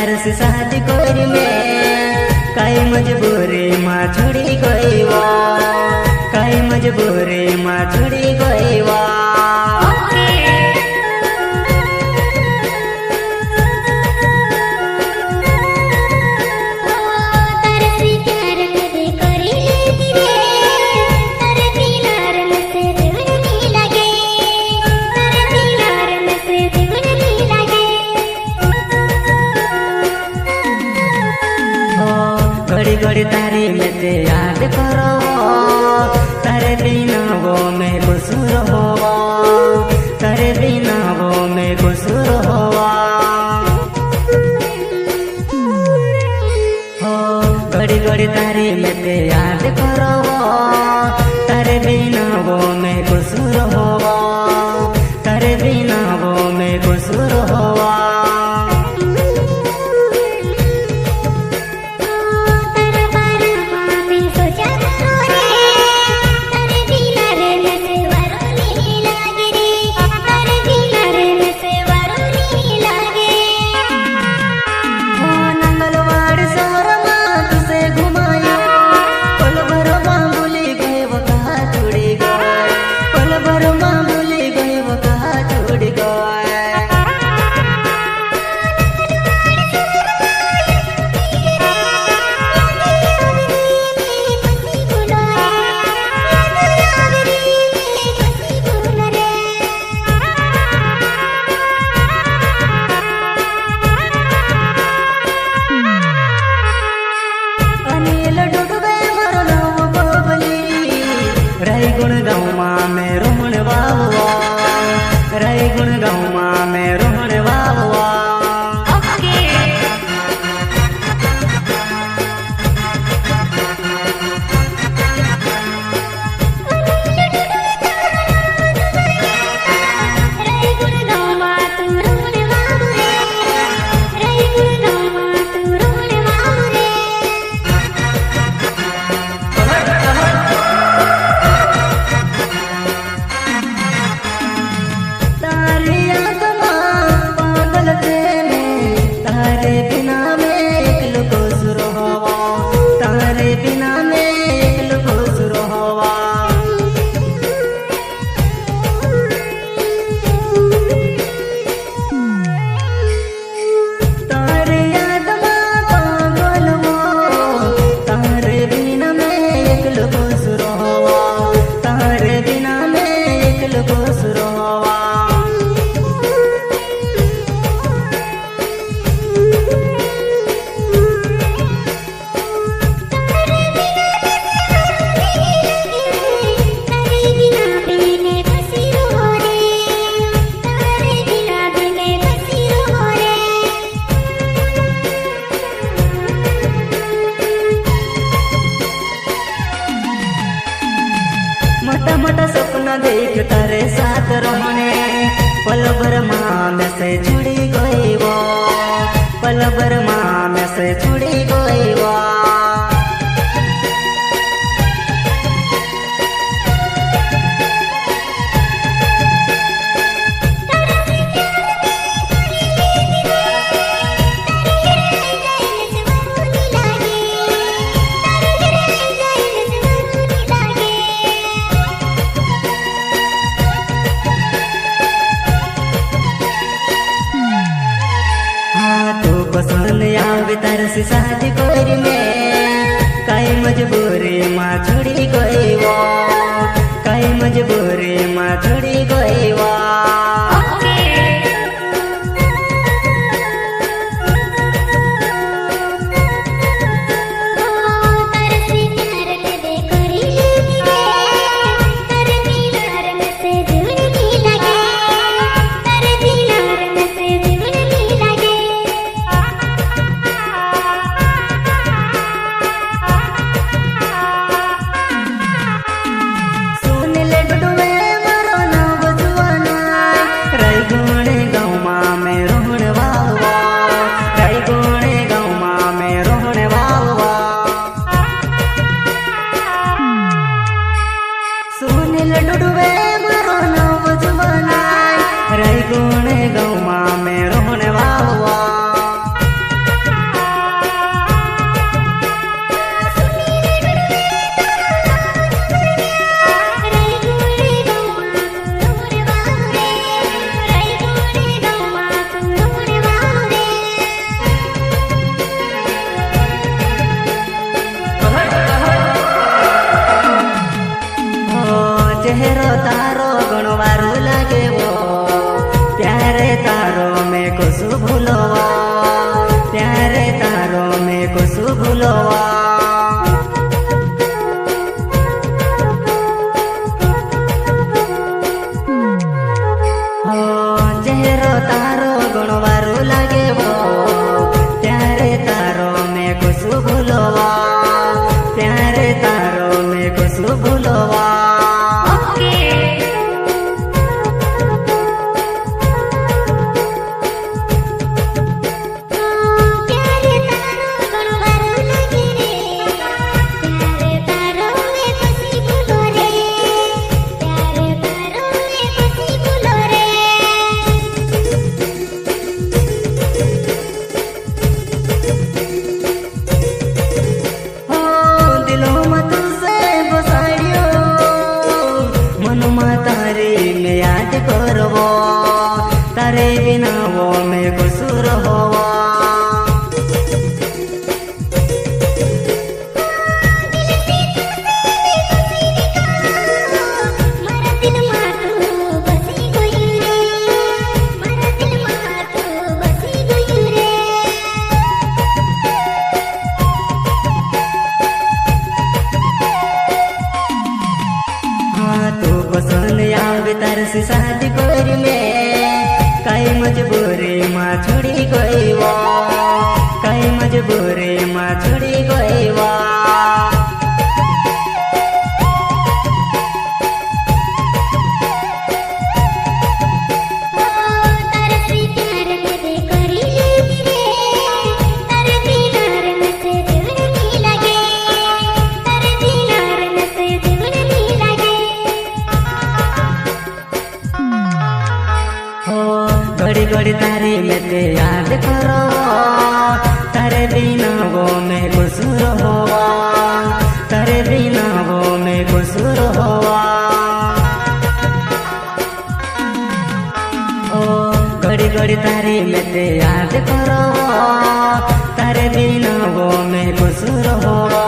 तार से शादी कोरी में काई मजबूरी माँ छोड़ी गई वो काई मजबूरी माँ छोड़ी गई वो घड़ी घड़ी तारी में ते याद करो तारे बिना वो मैं कसूर होवा तारे बिना वो मैं कसूर होवा हो घड़ी घड़ी तारी में ते याद करो तारे बिना वो मैं कसूर होवा तारे बिना वो मैं कसूर होवा गुण गाँव माँ में रोहन बाबुआ राय गुण गाँव माँ में रोहन बाबुआ मोटा मोटा सपना देख तारे साथ रहने पल भर माँ में से जुड़ी गई वो पल भर माँ में से जुड़ी गई वो पसंद आवे तार से शादी कोरी में काई मजबूरी माँ छोड़ी गई वो काई मजबूरी माँ छोड़ी गई वो भूलवा। चेहरो तारो गुणवारू लागे वो, प्यारे तारो में कुछ भूलवा, प्यारे तारो में कुछ भूलवा। याद करवो तारे बिना वो में कसूर होवा। तू पसंद आवे तार से शादी करी में, कई मजबूरी माँ छोड़ी गई वो, कई मजबूरी माँ छोड़ी गई वो। घड़ी घड़ी तारे में ते याद करो, तारे बिना वो में कसूर होवा, तारे बिना वो में कसूर होवा। घड़ी घड़ी तारे में ते याद करो, तारे बिना वो में कसूर होवा।